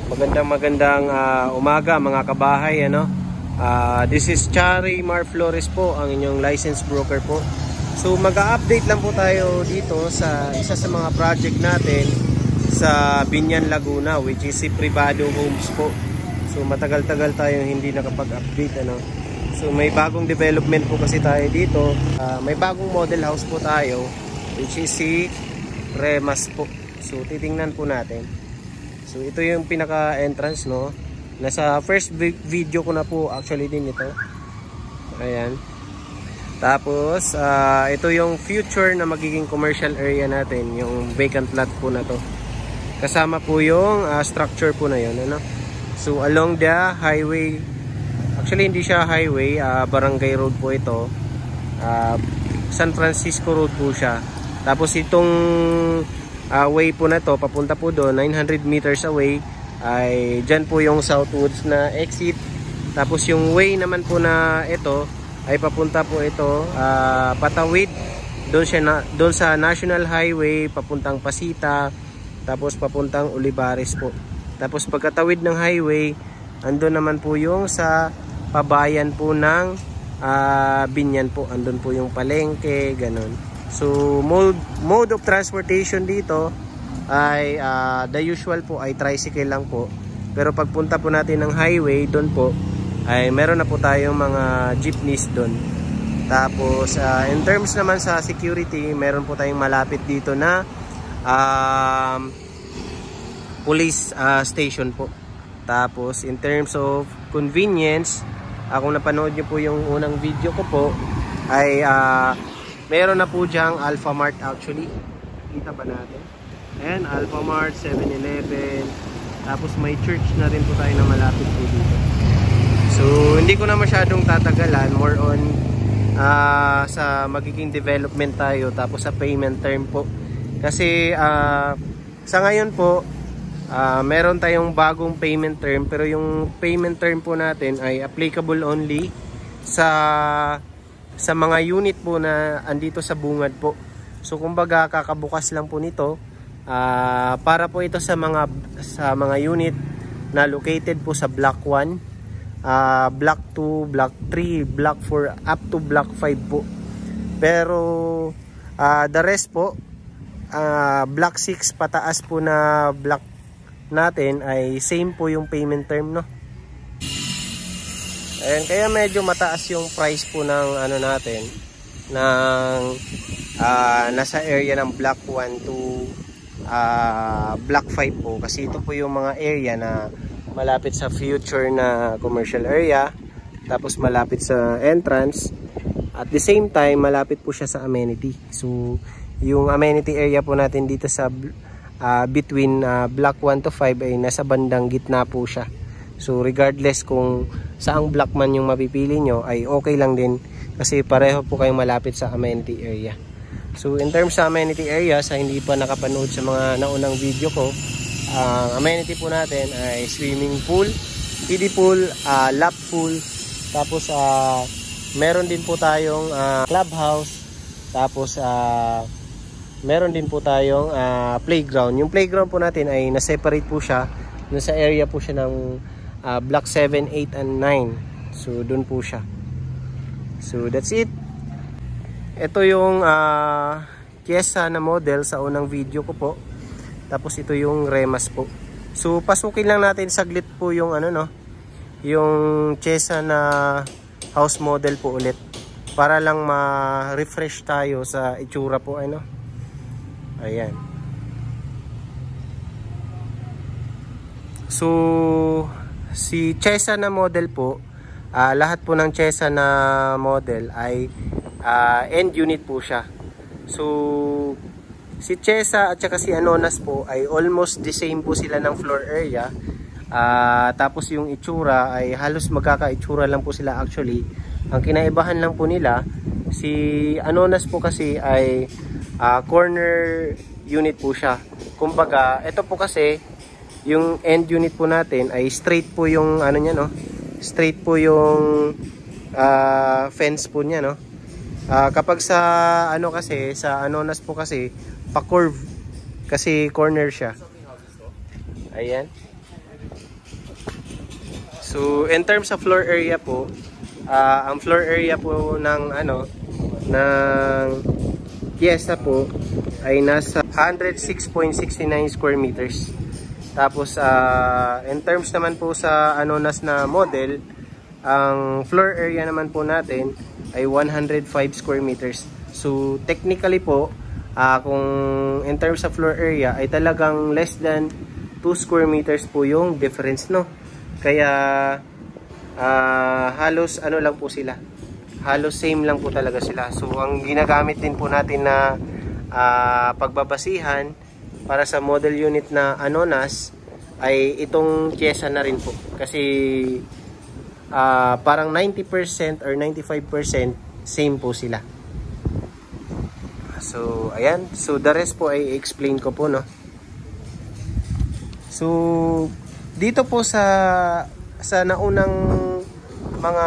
Magandang umaga mga kabahay, ano? This is Chari Mar Flores po, ang inyong licensed broker po. So mag-a-update lang po tayo dito sa isa sa mga project natin sa Biñan, Laguna, which is si Privado Homes po. So matagal-tagal tayo hindi nakapag-update, ano? So may bagong development po kasi tayo dito. May bagong model house po tayo, which is si Remas po. So titingnan po natin. So ito yung pinaka entrance, no. Nasa first video ko na po actually din ito. Ayan. Tapos ito yung future na magiging commercial area natin, yung vacant lot po na to. Kasama po yung structure po na yun, ano. So along the highway, actually hindi siya highway, barangay road po ito. San Francisco Road po siya. Tapos itong way po na to papunta po doon 900 meters away ay dyan po yung southwards na exit. Tapos yung way naman po na ito ay papunta po ito patawid doon sa National Highway papuntang Pasita, tapos papuntang Olivares po. Tapos pagkatawid ng highway andun naman po yung sa pabayan po ng Biñan po, andun po yung palengke, ganun. So mode of transportation dito ay the usual po ay tricycle lang po. Pero pagpunta po natin ng highway doon po ay meron na po tayong mga jeepneys doon. Tapos in terms naman sa security, meron po tayong malapit dito na police station po. Tapos in terms of convenience, kung napanood nyo po yung unang video ko po ay meron na po dyang Alphamart actually. Kita ba natin? Ayan, Alphamart, 7-Eleven. Tapos may church na rin po tayo na malapit po dito. So hindi ko na masyadong tatagalan. More on sa magiging development tayo. Tapos sa payment term po. Kasi sa ngayon po meron tayong bagong payment term. Pero yung payment term po natin ay applicable only sa mga unit po na andito sa bungad po. So kumbaga kakabukas lang po nito para po ito sa mga unit na located po sa Block 1, Block 2, Block 3, Block 4 up to Block 5 po. Pero the rest po, Block 6 pataas po na block natin ay same po yung payment term, no. Ayan, kaya medyo mataas yung price po ng ano natin ng nasa area ng Block 1 to Block 5 po, kasi ito po yung mga area na malapit sa future na commercial area, tapos malapit sa entrance, at the same time malapit po siya sa amenity. So yung amenity area po natin dito sa between Block 1 to 5 ay nasa bandang gitna po siya. So regardless kung saang block man yung mapipili nyo ay okay lang din, kasi pareho po kayong malapit sa amenity area. So in terms sa amenity area, sa hindi pa nakapanood sa mga naunang video ko, ang amenity po natin ay swimming pool, kiddie pool, lap pool, tapos meron din po tayong clubhouse, tapos meron din po tayong playground. Yung playground po natin ay na-separate po siya, nasa area po siya ng Block 7, 8, and 9. So doon po siya. So that's it. Ito yung Chiesa na model sa unang video ko po. Tapos ito yung Remas po. So pasukin lang natin saglit po yung ano, no, yung Chiesa na house model po ulit, para lang ma-refresh tayo sa itsura po, ano. Ayan. So si Chiesa na model po, lahat po ng Chiesa na model ay end unit po siya. So si Chiesa at saka si Anonas po ay almost the same po sila ng floor area. Tapos yung itsura ay halos magkakaitsura lang po sila actually. Ang kinaibahan lang po nila, si Anonas po kasi ay corner unit po siya. Kumbaga ito po kasi yung end unit po natin ay straight po yung ano niya, no? Straight po yung fence po niya, no? Kapag sa ano kasi, sa Anonas po kasi pa-curve kasi corner siya. Ayan. So in terms of floor area po, ang floor area po ng ng Fiesta po ay nasa 106.69 square meters. Tapos in terms naman po sa Anonas na model, ang floor area naman po natin ay 105 square meters. So technically po, kung in terms of floor area ay talagang less than 2 square meters po yung difference, no? Kaya halos lang po sila. Halos same lang po talaga sila. So ang ginagamit din po natin na pagbabasihan para sa model unit na Anonas ay itong Fiesta na rin po. Kasi parang 90% or 95% same po sila. So ayan, so the rest po ay explain ko po, no. So dito po sa naunang mga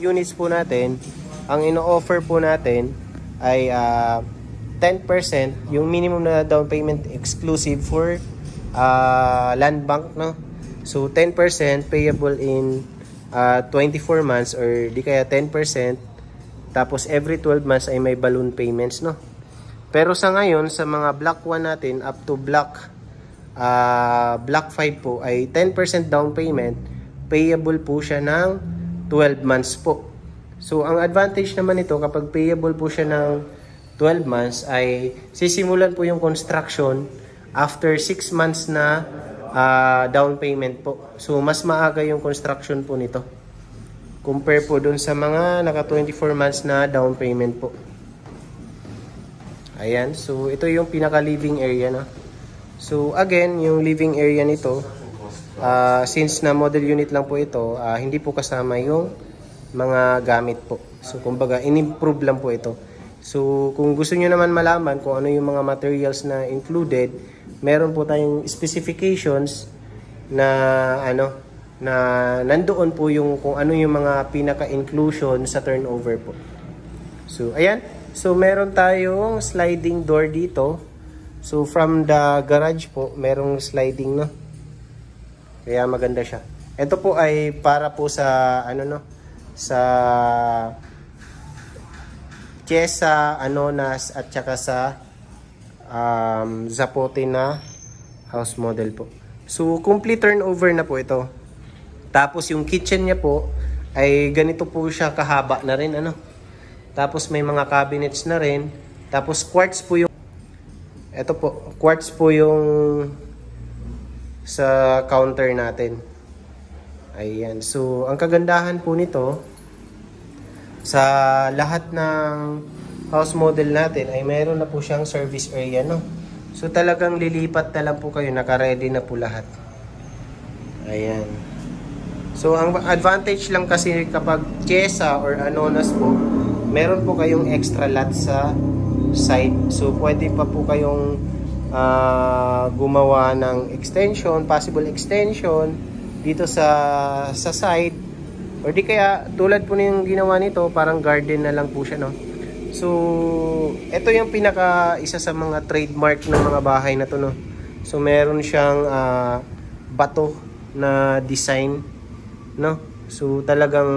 units po natin, ang ino-offer po natin ay 10% yung minimum na down payment exclusive for land bank, no. So 10% payable in 24 months or di kaya 10%, tapos every 12 months ay may balloon payments, no. Pero sa ngayon sa mga block 1 natin up to block 5 po ay 10% down payment, payable po siya ng 12 months po. So ang advantage naman nito kapag payable po siya ng 12 months ay sisimulan po yung construction after 6 months na down payment po. So mas maaga yung construction po nito compare po dun sa mga naka 24 months na down payment po. Ayan, so ito yung pinaka living area, no. So again, yung living area nito, since na model unit lang po ito, hindi po kasama yung mga gamit po. So kumbaga in-improve lang po ito. So kung gusto niyo naman malaman kung ano yung mga materials na included, meron po tayong specifications na na nandoon po yung kung ano yung mga pinaka-inclusion sa turnover po. So ayan, so meron tayong sliding door dito. So from the garage po, merong sliding, no. Kaya maganda siya. Ito po ay para po sa sa Fiesta, Anonas at saka sa Zapote na house model po. So complete turnover na po ito. Tapos yung kitchen niya po ay ganito po siya kahaba na rin, Tapos may mga cabinets na rin. Tapos quartz po yung ito po, quartz po yung sa counter natin. Ayan. So ang kagandahan po nito sa lahat ng house model natin ay mayroon na po siyang service area, no. So talagang lilipat na lang po kayo, naka-ready na po lahat. Ayan. So ang advantage lang kasi kapag Fiesta or Anonas po, meron po kayong extra lot sa side. So pwede pa po kayong gumawa ng extension, possible extension dito sa side. Or di kaya tulad po ng ginawa nito, parang garden na lang po siya, no. So ito yung isa sa mga trademark ng mga bahay na to, no. So meron siyang bato na design, no. So talagang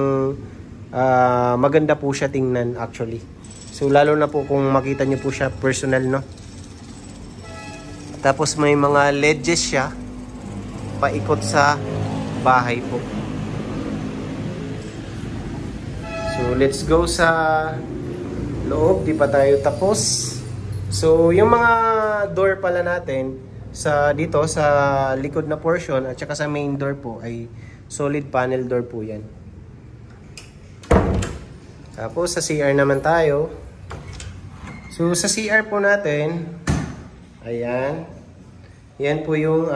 maganda po siya tingnan actually. So lalo na po kung makita niyo po siya personal, no. Tapos may mga ledges siya paikot sa bahay po. So let's go sa loob, di pa tayo tapos. So yung mga door pala natin dito sa likod na portion at saka sa main door po ay solid panel door po yan. Tapos sa CR naman tayo. So sa CR po natin, ayan, yan po yung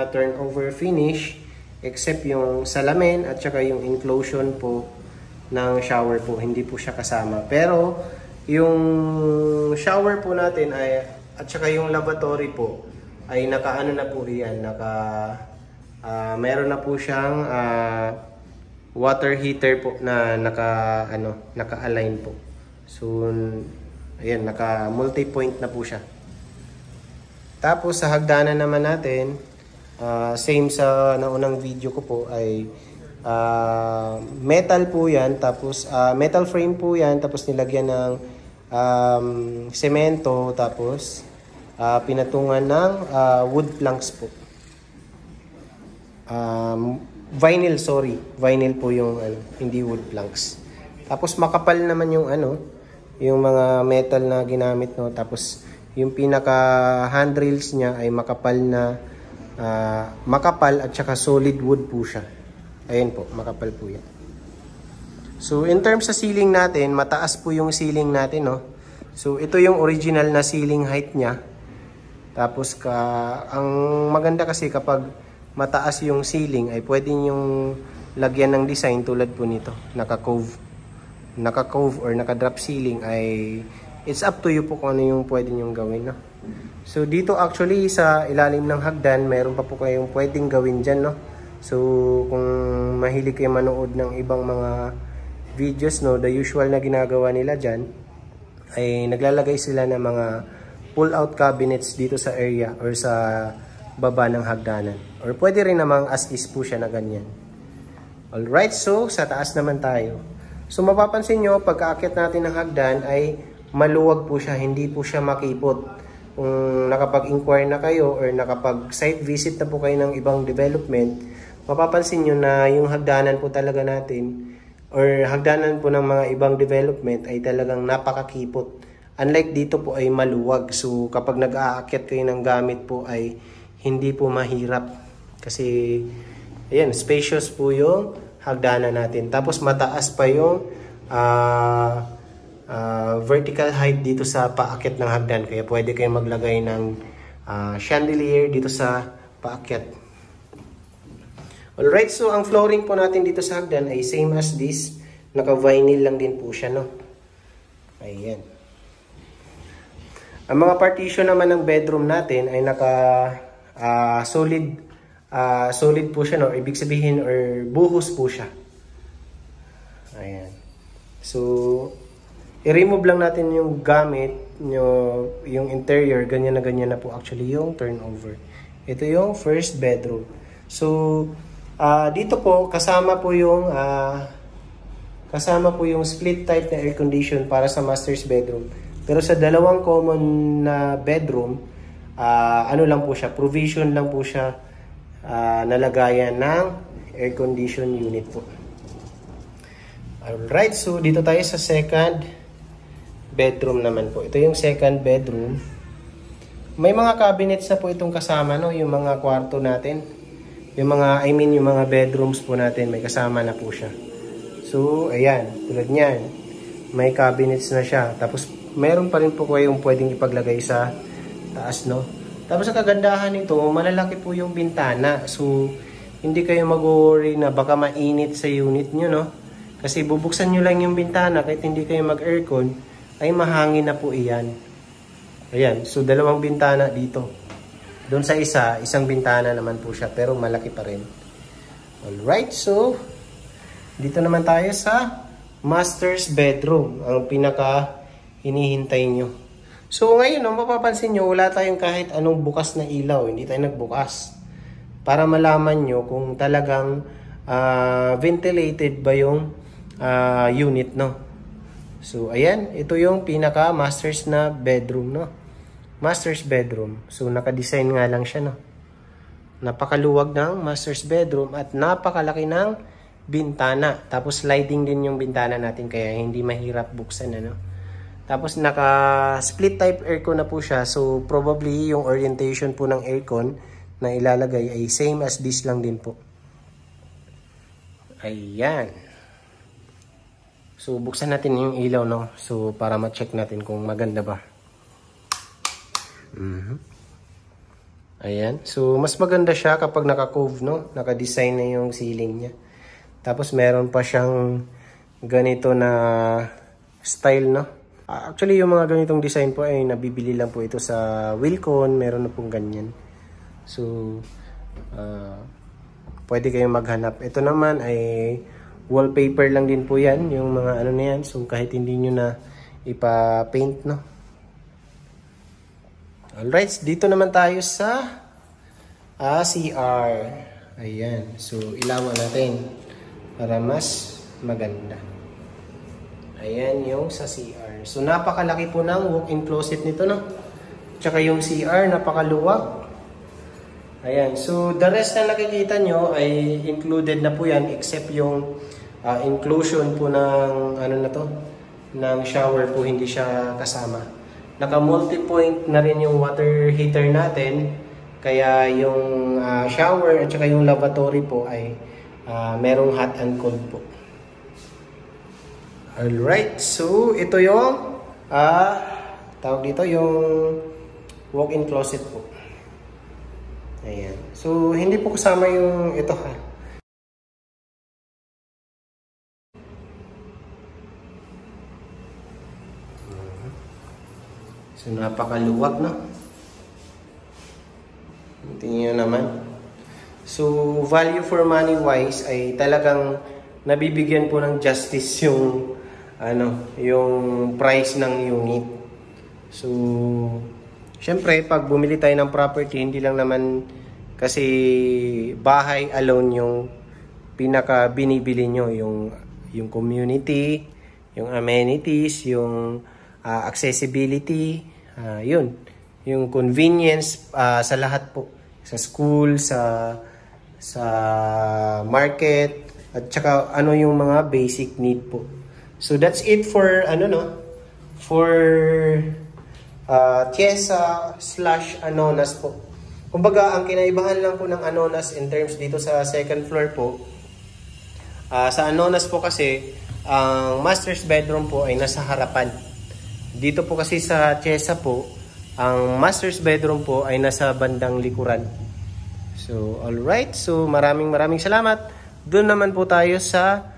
turnover finish except yung salamin at saka yung inclusion po ng shower po, hindi po siya kasama. Pero yung shower po natin ay at saka yung lavatory po ay nakaano na po yan, meron na po siyang water heater po na naka-align po. So ayan, naka multi-point na po siya. Tapos sa hagdanan naman natin, same sa naunang video ko po ay Metal po yan, tapos metal frame po yan, tapos nilagyan ng semento, tapos pinatungan ng wood planks po. Vinyl, sorry. Vinyl po yung hindi wood planks. Tapos makapal naman yung yung mga metal na ginamit, no. Tapos yung pinaka handrails niya ay makapal na makapal at saka solid wood po siya. Ayun po, makapal po yan. So in terms sa ceiling natin, mataas po yung ceiling natin, no. So ito yung original na ceiling height niya. Tapos ang maganda kasi kapag mataas yung ceiling ay pwede yung lagyan ng design tulad po nito, naka-cove or naka-drop ceiling, ay it's up to you po kung ano yung pwede nyong gawin, no? So dito actually sa ilalim ng hagdan, meron pa po kayong pwedeng gawin dyan, no? So kung mahilig kayo manood ng ibang mga videos, no, the usual na ginagawa nila dyan ay naglalagay sila ng mga pull-out cabinets dito sa area or sa baba ng hagdanan. Or pwede rin namang as is po siya na ganyan. Alright, so sa taas naman tayo. So mapapansin nyo, pagka-akyat natin ng hagdan ay maluwag po siya, hindi po siya makipot. Kung nakapag-inquire na kayo or nakapag-site visit na po kayo ng ibang development, mapapansin nyo na yung hagdanan po talaga natin or hagdanan po ng mga ibang development ay talagang napakakipot. Unlike dito po ay maluwag. So kapag nag-aakyat kayo ng gamit po ay hindi po mahirap. Kasi ayan, spacious po yung hagdanan natin. Tapos mataas pa yung vertical height dito sa paakyat ng hagdan. Kaya pwede kayong maglagay ng chandelier dito sa paakyat. Alright, so ang flooring po natin dito sa hagdan ay same as this. Naka-vinyl lang din po siya, no? Ayan. Ang mga partition naman ng bedroom natin ay solid po siya, no? Ibig sabihin or buhos po siya. Ayan. So i-remove lang natin yung gamit, yung interior, ganyan na po actually yung turnover. Ito yung first bedroom. So dito po kasama po yung split type na air condition para sa master's bedroom. Pero sa dalawang common na bedroom, lang po siya, provision lang po siya, nalagayan ng air condition unit po. Alright, so dito tayo sa second bedroom naman po. Ito yung second bedroom. May mga cabinets na po itong kasama, no? Yung mga kwarto natin. Yung mga bedrooms po natin, may kasama na po siya. So, ayan, tulad niyan. May cabinets na siya. Tapos, meron pa rin po kayong pwedeng ipaglagay sa taas, no? Tapos, ang kagandahan nito, malalaki po yung bintana. So, hindi kayo mag-worry na baka mainit sa unit nyo, no? Kasi bubuksan nyo lang yung bintana kahit hindi kayo mag-aircon, ay mahangin na po iyan. Ayan, so dalawang bintana dito. Doon sa isang bintana naman po siya, pero malaki pa rin. Alright, so dito naman tayo sa master's bedroom, ang pinaka hinihintay nyo. So ngayon, mapapansin nyo, wala tayong kahit anong bukas na ilaw. Hindi tayo nagbukas. Para malaman nyo kung talagang ventilated ba yung unit, no? So ayan, ito yung pinaka master's na bedroom, no? Master's bedroom. So naka-design nga lang siya, no? Napakaluwag ng master's bedroom at napakalaki ng bintana. Tapos sliding din yung bintana natin kaya hindi mahirap buksan, ano? Tapos naka-split type aircon na po siya. So probably yung orientation po ng aircon na ilalagay ay same as this lang din po. Ayan. So buksan natin yung ilaw, no? So para ma-check natin kung maganda ba. Ayan. So mas maganda siya kapag naka-cove, no? Naka-design na yung ceiling niya. Tapos meron pa siyang ganito na style, no? Actually yung mga ganitong design po ay nabibili lang po ito sa Wilcon. Meron na pong ganyan. So pwede kayong maghanap. Ito naman ay wallpaper lang din po yan. Yung mga ano na yan. So kahit hindi nyo na ipa-paint, no? Alright, dito naman tayo sa CR. Ayan. So ilawan natin. para mas maganda. Ayan yung sa CR. So napakalaki po ng walk-in closet nito, no? Tsaka yung CR napakaluwag. Ayan. So the rest na nakikita nyo ay included na po yan except yung inclusion po ng ano na to, ng shower po, hindi siya kasama. Naka multi-point na rin yung water heater natin. Kaya yung shower at saka yung lavatory po ay merong hot and cold po. Alright, so ito yung tawag dito yung walk-in closet po. Ayan. So hindi po kasama yung ito ha. So napakaluwag, no? Tingnan nyo naman. So, value for money wise ay talagang nabibigyan po ng justice yung yung price ng unit. So, syempre pag bumili tayo ng property, hindi lang naman kasi bahay alone yung pinaka binibili nyo, yung community, yung amenities, yung accessibility, yun, yung convenience sa lahat po. Sa school, sa market, at saka ano yung mga basic need po. So that's it for for Tiesa / Anonas po. Kumbaga ang kinaibahan lang po ng Anonas in terms dito sa second floor po, sa Anonas po kasi ang master's bedroom po ay nasa harapan. Dito po kasi sa Tiesa po, ang master's bedroom po ay nasa bandang likuran. So, alright. So, maraming salamat. Doon naman po tayo sa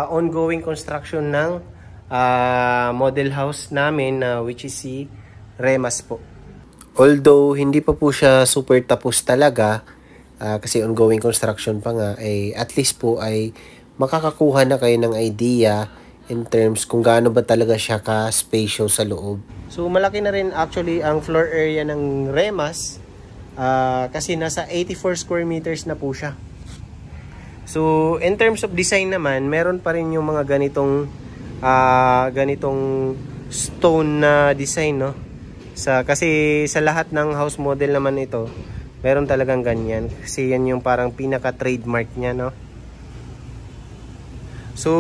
ongoing construction ng model house namin, which is si Remas po. Although, hindi pa po siya super tapos talaga, kasi ongoing construction pa nga, at least po ay makakakuha na kayo ng idea in terms kung gaano ba talaga siya ka-spacious sa loob. So malaki na rin actually ang floor area ng Remas kasi nasa 84 square meters na po siya. So in terms of design naman, meron pa rin yung mga ganitong stone na design, no? Kasi sa lahat ng house model naman ito, meron talagang ganyan. Kasi yan yung parang pinaka-trademark niya, no? So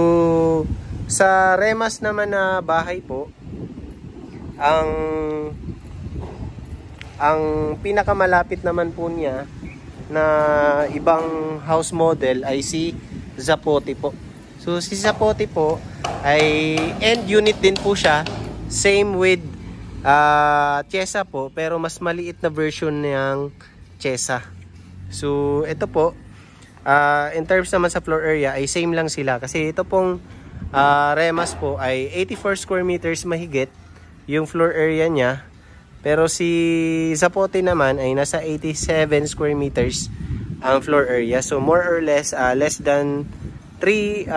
sa Remas naman na bahay po, ang pinakamalapit naman po niya na ibang house model ay si Zapote po. So si Zapote po ay end unit din po siya, same with Tiesa po, pero mas maliit na version ng Tiesa. So ito po, in terms naman sa floor area ay same lang sila, kasi ito pong Remas po ay 84 square meters mahigit yung floor area niya, pero si Zapote naman ay nasa 87 square meters ang floor area. So more or less less than 3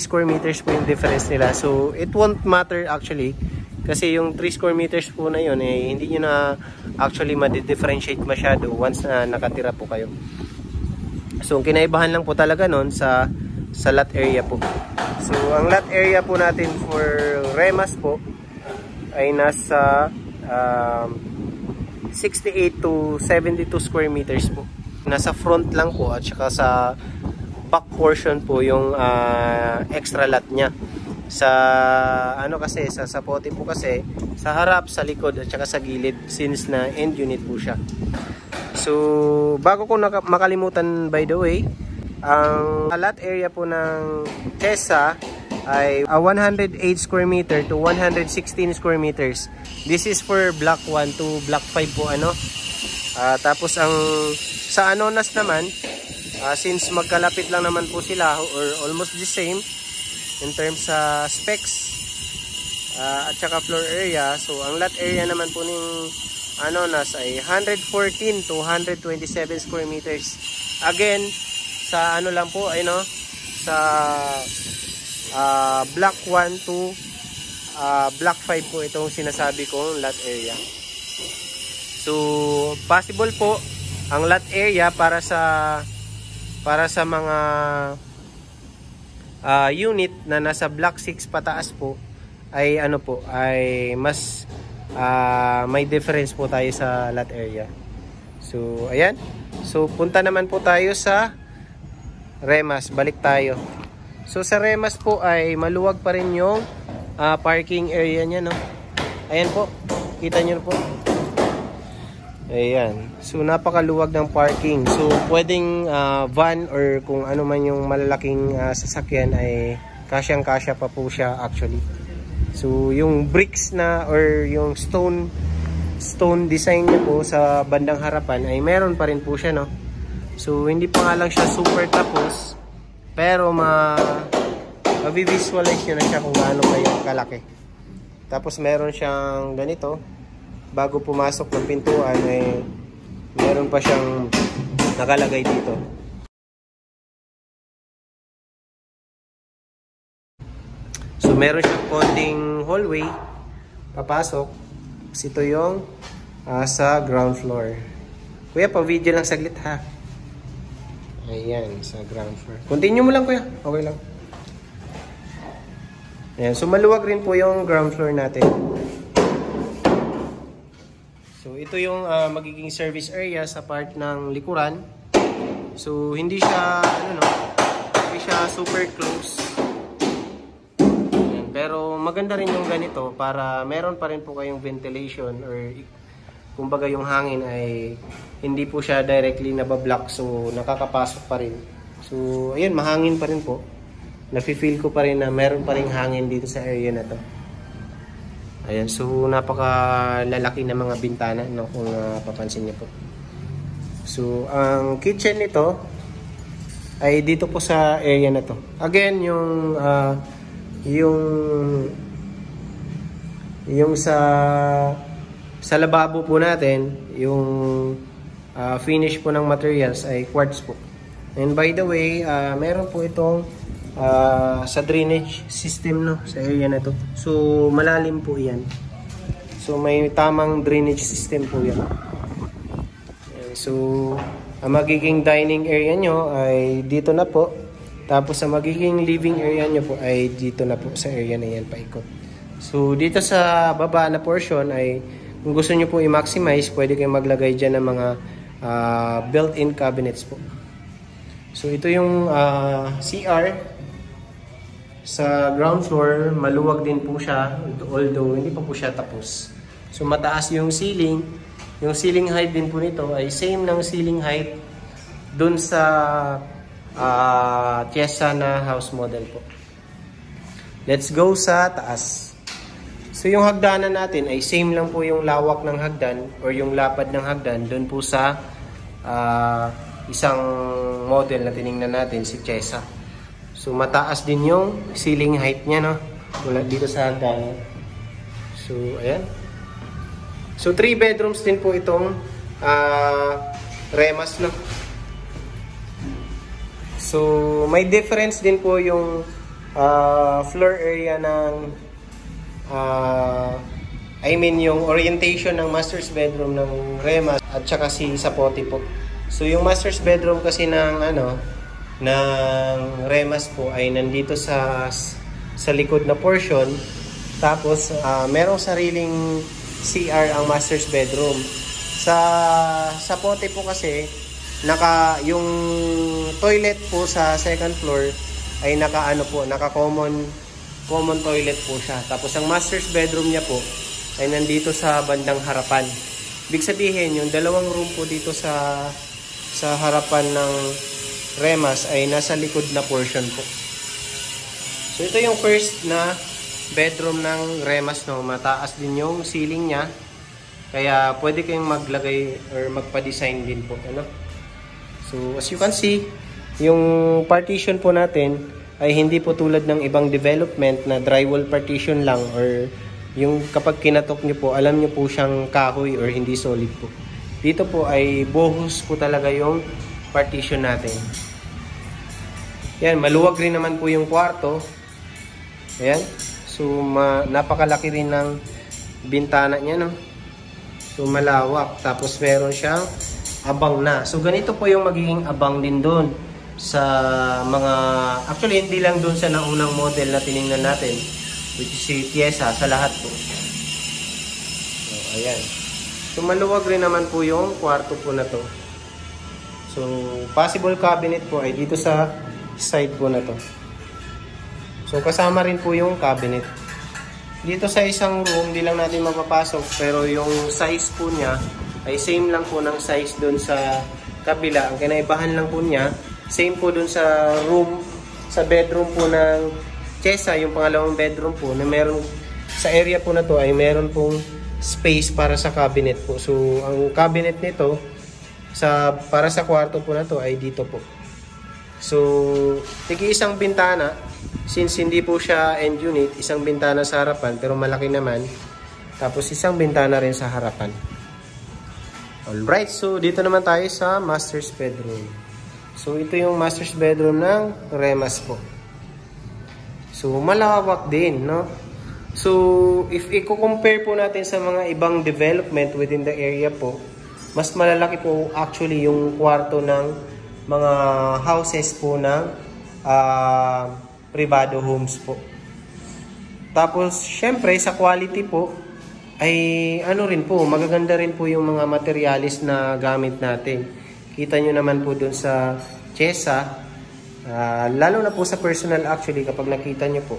square meters po yung difference nila. So it won't matter actually, kasi yung 3 square meters po na yun hindi nyo na actually ma-differentiate masyado once na nakatira po kayo. So ang kinaibahan lang po talaga nun sa lot area po. So ang lot area po natin for Remas po ay nasa 68 to 72 square meters po. Nasa front lang po at saka sa back portion po yung extra lot niya. Sa kasi sa Zapote po kasi sa harap, sa likod at saka sa gilid, since na end unit po siya. So bago ko makalimutan, by the way, ang lot area po ng Tiesa ay 108 square meter to 116 square meters. This is for block 1 to block 5 po tapos ang sa Anonas naman, since magkalapit lang naman po sila or almost the same in terms sa specs at saka floor area, so ang lot area naman po ng Anonas ay 114 to 127 square meters. Again, sa lang po sa block 1 to block 5 po itong sinasabi kong lot area. So possible po ang lot area para sa mga unit na nasa block 6 pataas po ay ano po, ay mas may difference po tayo sa lot area. So ayan, so punta naman po tayo sa Remas, balik tayo. So sa Remas po ay maluwag pa rin yung parking area nya, no? Ayan po, kita nyo po. Ayan, so napakaluwag ng parking. So pwedeng van or kung ano man yung malalaking sasakyan ay kasyang-kasya pa po siya actually. So yung bricks na or yung stone design niya po sa bandang harapan ay meron pa rin po siya, no? So hindi pa nga lang siya super tapos, pero ma-visualize nyo na siya kung gaano kayo kalaki. Tapos meron siyang ganito, bago pumasok ng pintuan ay meron pa siyang nakalagay dito. So meron siyang konting hallway papasok. Ito yung sa ground floor. Kuya, pa-video lang saglit ha. Ayan, sa ground floor. Continue mo lang kuya, okay lang. Ayan, so maluwag rin po yung ground floor natin. So ito yung magiging service area sa part ng likuran. So hindi siya hindi siya super close. Ayan, pero maganda rin yung ganito para meron pa rin po kayong ventilation or kumbaga yung hangin ay hindi po siya directly nabablock, so nakakapasok pa rin. So ayun, mahangin pa rin po. Nafi-feel ko pa rin na meron pa ring hangin dito sa area na to. Ayan, so napakalalaki na mga bintana, no, kung papansin niyo po. So ang kitchen nito ay dito po sa area na to. Again, yung sa lababo po natin, yung finish po ng materials ay quartz po. And by the way, meron po itong sa drainage system, no, sa area na to. So malalim po yan. So may tamang drainage system po yan. Ayan, so ang magiging dining area nyo ay dito na po. Tapos ang magiging living area nyo po ay dito na po sa area na yan paikot. So dito sa baba na portion ay kung gusto nyo po i-maximize, pwede kayong maglagay dyan ng mga built-in cabinets po. So ito yung CR. Sa ground floor, maluwag din po siya, although hindi pa po siya tapos. So mataas yung ceiling. Yung ceiling height din po nito ay same ng ceiling height dun sa Tiesa na house model po. Let's go sa taas. So yung hagdanan natin ay same lang po yung lawak ng hagdan or yung lapad ng hagdan dun po sa isang model na tiningnan natin, si Tiesa. So mataas din yung ceiling height niya, no? Mula dito sa hagdanan. So ayan. So 3 bedrooms din po itong Remas, no? So may difference din po yung floor area ng yung orientation ng master's bedroom ng Remas at saka si Zapote po. So yung master's bedroom kasi ng ng Remas po ay nandito sa likod na portion. Tapos merong sariling CR ang master's bedroom. Sa Zapote po kasi yung toilet po sa second floor ay naka common toilet po siya. Tapos ang master's bedroom niya po ay nandito sa bandang harapan. Ibig sabihin, yung dalawang room po dito sa harapan ng Remas ay nasa likod na portion po. So ito yung first na bedroom ng Remas, no. Mataas din yung ceiling niya. Kaya pwede kayong maglagay or magpa-design din po, ano? So as you can see, yung partition po natin ay hindi po tulad ng ibang development na drywall partition lang or yung kapag kinatok nyo po, alam nyo po siyang kahoy or hindi solid po. Dito po ay buhos po talaga yung partition natin. Yan, maluwag rin naman po yung kwarto. Ayan. So napakalaki rin ng bintana niya, no? So malawak. Tapos meron siyang abang na. So ganito po yung magiging abang din doon. sa mga, actually hindi lang dun sa naunang model na tiningnan natin, which is si Tiesa, sa lahat po. So, ayan. So maluwag rin naman po yung kwarto po na to. So possible cabinet po ay dito sa side po na to. So kasama rin po yung cabinet. Dito sa isang room, di lang natin mapapasok, pero yung size po niya ay same lang po ng size dun sa kabila. Ang kinaibahan lang po niya, same po dun sa room, sa bedroom po ng Tiesa, yung pangalawang bedroom po, na meron sa area po na to ay meron pong space para sa cabinet po. So ang cabinet nito para sa kwarto po na to ay dito po. So tigi isang bintana, since hindi po siya end unit, isang bintana sa harapan pero malaki naman, tapos isang bintana rin sa harapan. Alright, so dito naman tayo sa master's bedroom. So ito yung master's bedroom ng Remas po. So malawak din, no? So if i-compare po natin sa mga ibang development within the area po, mas malalaki po actually yung kwarto ng mga houses po ng privado homes po. Tapos syempre sa quality po ay ano rin po, magaganda rin po yung mga materialis na gamit natin. Kita nyo naman po dun sa Tiesa, lalo na po sa personal actually kapag nakita nyo po.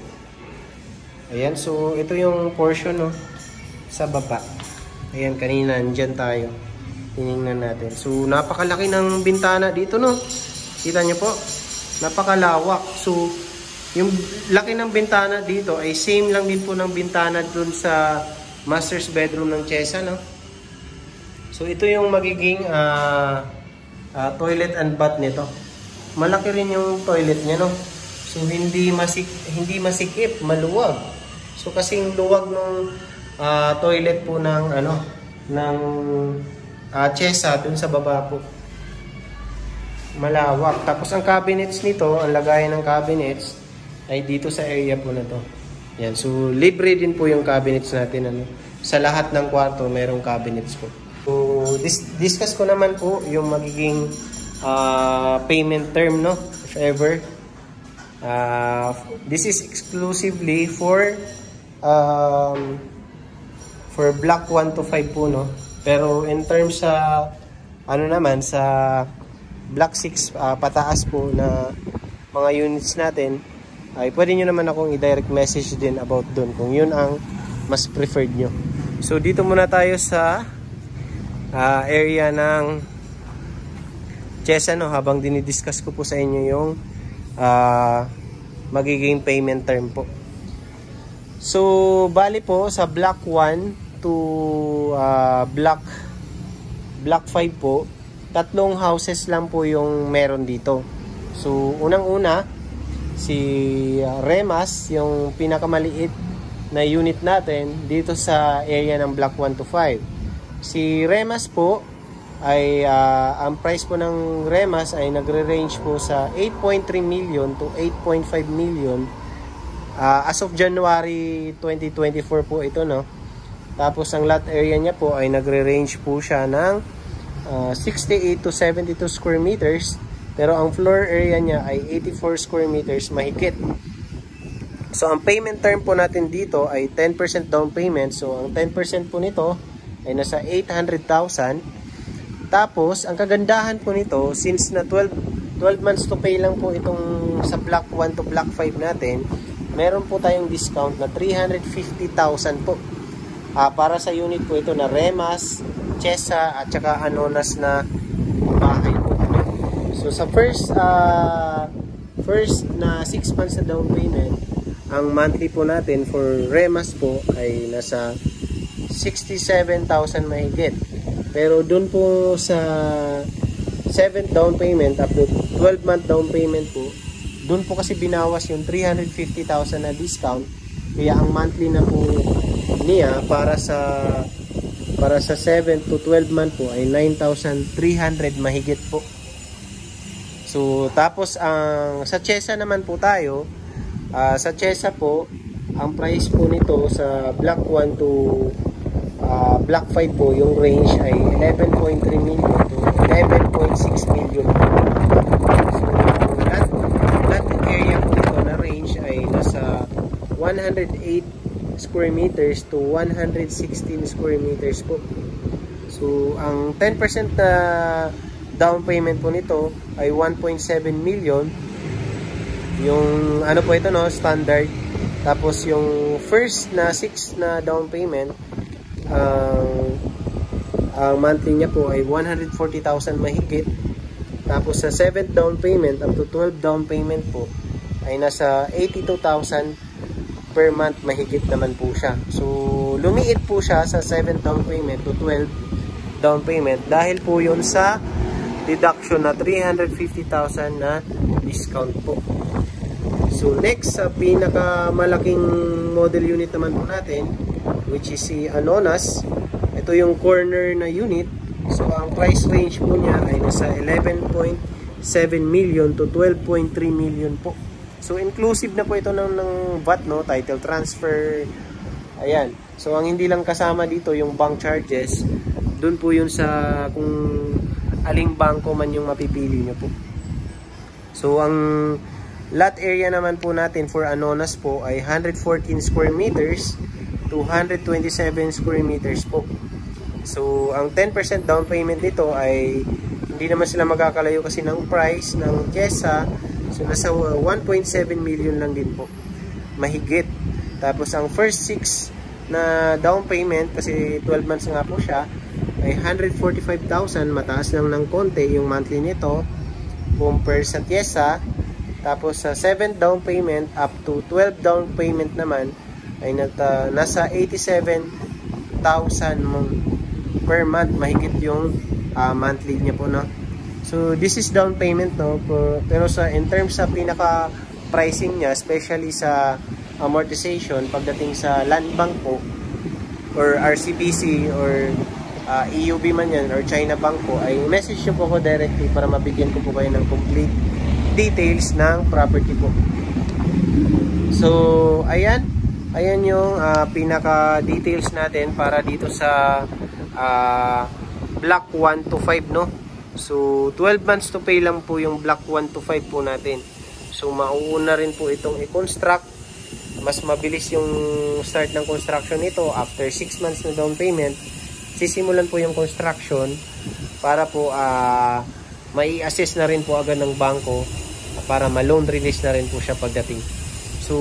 Ayan, so ito yung portion, no, sa baba. Ayan, kanina andyan tayo. Tinignan natin. So napakalaki ng bintana dito, no. Kita nyo po, napakalawak. So yung laki ng bintana dito ay same lang din po ng bintana dun sa master's bedroom ng Tiesa, no? So ito yung magiging toilet and bath nito. Malaki rin yung toilet niya, no? So hindi masikip, maluwag. So kasing luwag ng toilet po ng Tiesa dun sa baba po. Malawak. Tapos ang cabinets nito, ang lagayan ng cabinets ay dito sa area po na to. Yan. So libre din po yung cabinets natin, sa lahat ng kwarto merong cabinets po. So discuss ko naman po yung magiging payment term, no, if ever. This is exclusively for block 1 to 5 po, no. Pero in terms sa sa block 6 pataas po na mga units natin, ay pwede nyo naman akong i-direct message din about dun kung yun ang mas preferred nyo. So dito muna tayo sa area ng Tiesa, no, habang dinidiscuss ko po sa inyo yung magiging payment term po. So bali po sa block 1 to block 5 po, tatlong houses lang po yung meron dito. So unang-una si Remas, yung pinakamaliit na unit natin dito sa area ng block 1 to 5. Si Remas po ay ang price po ng Remas ay nagre-range po sa 8.3 million to 8.5 million as of January 2024 po ito, no. Tapos ang lot area niya po ay nagre-range po siya ng 68 to 72 square meters. Pero ang floor area niya ay 84 square meters mahigit. So ang payment term po natin dito ay 10% down payment. So ang 10% po nito ay nasa 800,000. Tapos ang kagandahan po nito, since na 12 months to pay lang po itong sa block 1 to block 5 natin, meron po tayong discount na 350,000 po. Para sa unit po ito na Remas, Tiesa at saka Anonas na bahay po. So sa first na 6 months na down payment, ang monthly po natin for Remas po ay nasa 67,000 mahigit. Pero dun po sa 7th down payment up to 12 month down payment po, dun po kasi binawas yung 350,000 na discount. Kaya ang monthly na po niya para sa 7 to 12 month po ay 9,300 mahigit po. So tapos ang sa Tiesa naman po tayo, sa Tiesa po ang price po nito sa block 1 to block 5 po, yung range ay 11.3 million to 11.6 million. So 108 square meters to 116 square meters po. So, ang 10% na down payment po nito ay 1.7 million. Yung ano po ito, no, standard. Tapos yung first na 6 na down payment, ang monthly niya po ay 140,000 mahigit. Tapos sa 7th down payment up to 12 down payment po ay nasa 82,000 per month mahigit naman po siya. So lumiit po siya sa 7th down payment to 12 down payment dahil po yun sa deduction na 350,000 na discount po. So next, sa pinakamalaking model unit naman po natin, which is si Anonas. Ito yung corner na unit. So ang price range po niya ay nasa 11.7 million to 12.3 million po. So inclusive na po ito ng VAT, no, title transfer. Ayan. So ang hindi lang kasama dito yung bank charges. Doon po yun sa kung aling bangko man yung mapipili nyo po. So ang lot area naman po natin for Anonas po ay 114 square meters to 127 square meters po. So ang 10% down payment nito ay hindi naman sila magkakalayo kasi ng price ng Chiesa. So nasa 1.7 million lang din po. Mahigit. Tapos ang first 6 na down payment, kasi 12 months nga po siya, ay 145,000. Mataas lang ng konti yung monthly nito compare sa Chiesa. Tapos sa 7th down payment up to 12 down payment naman ay nasa 87,000 per month mahigit yung monthly niya po, no. So this is down payment, no, pero sa in terms sa pinaka pricing niya, especially sa amortization pagdating sa land bank po or RCBC or EUB man yan or China Bank po, ay message nyo po ko directly para mabigyan ko po kayo ng complete details ng property po. So ayan yung pinaka details natin para dito sa block 1 to 5, no. So 12 months to pay lang po yung block 1 to 5 po natin. So mauuna rin po itong i-construct. Mas mabilis yung start ng construction nito after 6 months na down payment. Sisimulan po yung construction para po mai-assess na rin po agad ng bangko para ma-loan release na rin po siya pagdating. So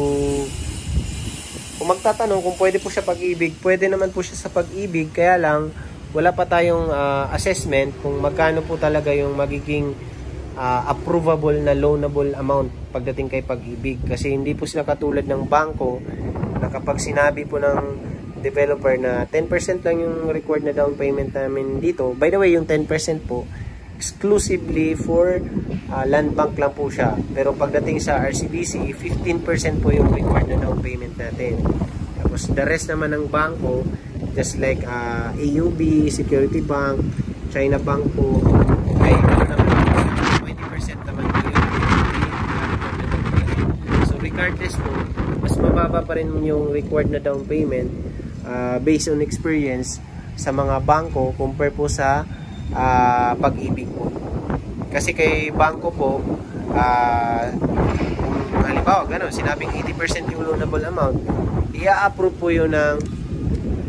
kung magtatanong kung pwede po siya Pag-ibig, pwede naman po siya sa Pag-ibig, kaya lang wala pa tayong assessment kung magkano po talaga yung magiging approvable na loanable amount pagdating kay Pag-ibig. Kasi hindi po sila katulad ng bangko na kapag sinabi po ng developer na 10% lang yung required na down payment namin dito. By the way, yung 10% po exclusively for land bank lang po siya. Pero pagdating sa RCBC, 15% po yung required na down payment natin. Tapos the rest naman ng bangko, just like AUB, Security Bank, China Bank po, ay naman 20% naman po yun. So regardless po, mas mababa pa rin yung required na down payment based on experience sa mga bangko compare po sa Pag-ibig po. Kasi kay bangko po, kung halimbawa gano'n, sinabing 80% yung loanable amount, i-approve po yun ng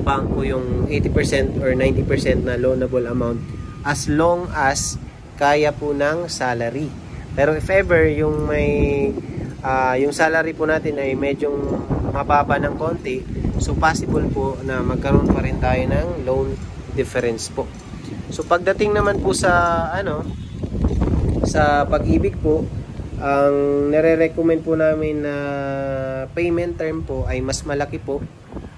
bangko yung 80% or 90% na loanable amount as long as kaya po ng salary. Pero if ever yung may yung salary po natin ay medyo mababa ng konti, so possible po na magkaroon pa rin tayo ng loan difference po. So pagdating naman po sa sa Pag-ibig po, ang nire-recommend po namin na payment term po ay mas malaki po.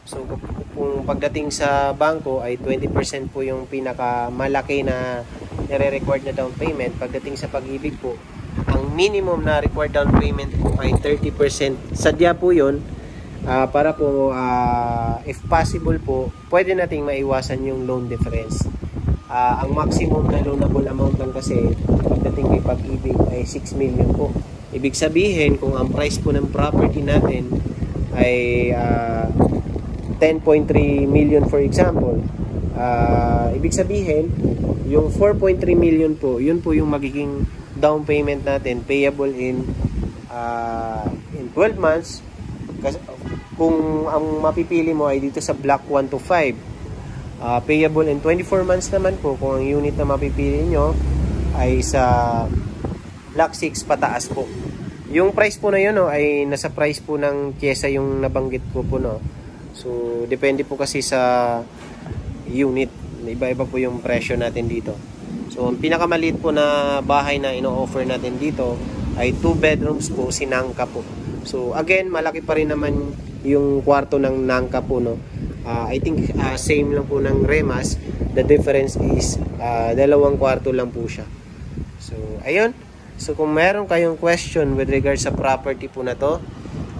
So kung pagdating sa bangko ay 20% po yung pinakamalaki na nire-required na down payment, pagdating sa Pag-ibig po ang minimum na required down payment po ay 30%. Sadya po yun para po if possible po pwede nating maiwasan yung loan difference. Ang maximum na loanable amount lang kasi pagdating kay Pag-ibig ay 6 million po. Ibig sabihin kung ang price po ng property natin ay 10.3 million for example, ibig sabihin yung 4.3 million po, yun po yung magiging down payment natin payable in 12 months kung ang mapipili mo ay dito sa block 1 to 5. Payable in 24 months naman po kung ang unit na mapipili nyo ay sa block 6 pataas po. Yung price po na yun, no, ay nasa price po ng pyesa yung nabanggit ko po, no. So depende po kasi sa unit, iba-iba po yung presyo natin dito. So ang pinakamaliit po na bahay na ino-offer natin dito ay 2 bedrooms po, sinangka po. So again, malaki pa rin naman yung kwarto ng nangka po, no. I think same lang po ng Remas. The difference is 2 kwarto lang po siya. So ayun. So kung meron kayong question with regards sa property po na to,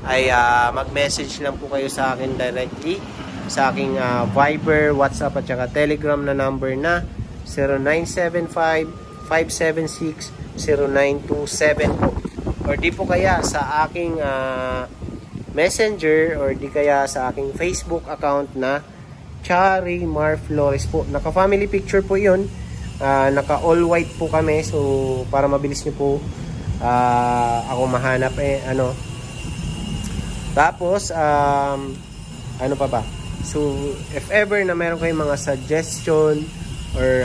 ay mag-message lang po kayo sa akin directly sa aking Viber, WhatsApp at saka Telegram na number na 0975-576-0927 po. Or di po kaya sa aking Messenger or di kaya sa aking Facebook account na Chari Mar Flores po. Naka-family picture po yun. Naka all white po kami. So para mabilis nyo po ako mahanap Tapos ano pa ba? So if ever na meron kayong mga suggestion or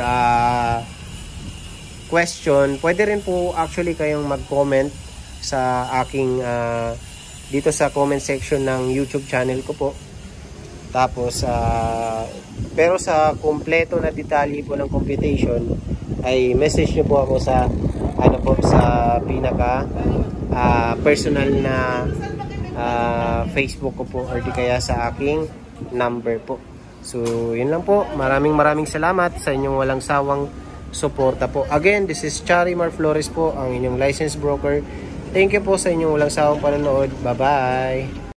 question, pwede rin po actually kayong mag-comment sa aking dito sa comment section ng YouTube channel ko po. Tapos pero sa kompleto na detalye po ng computation ay message nyo po ako sa sa pinaka personal na Facebook ko po or di kaya sa aking number po. So yun lang po. Maraming salamat sa inyong walang sawang suporta po. Again, this is Chari Mar Flores po, ang inyong licensed broker. Thank you po sa inyong walang sawang panonood. Bye-bye!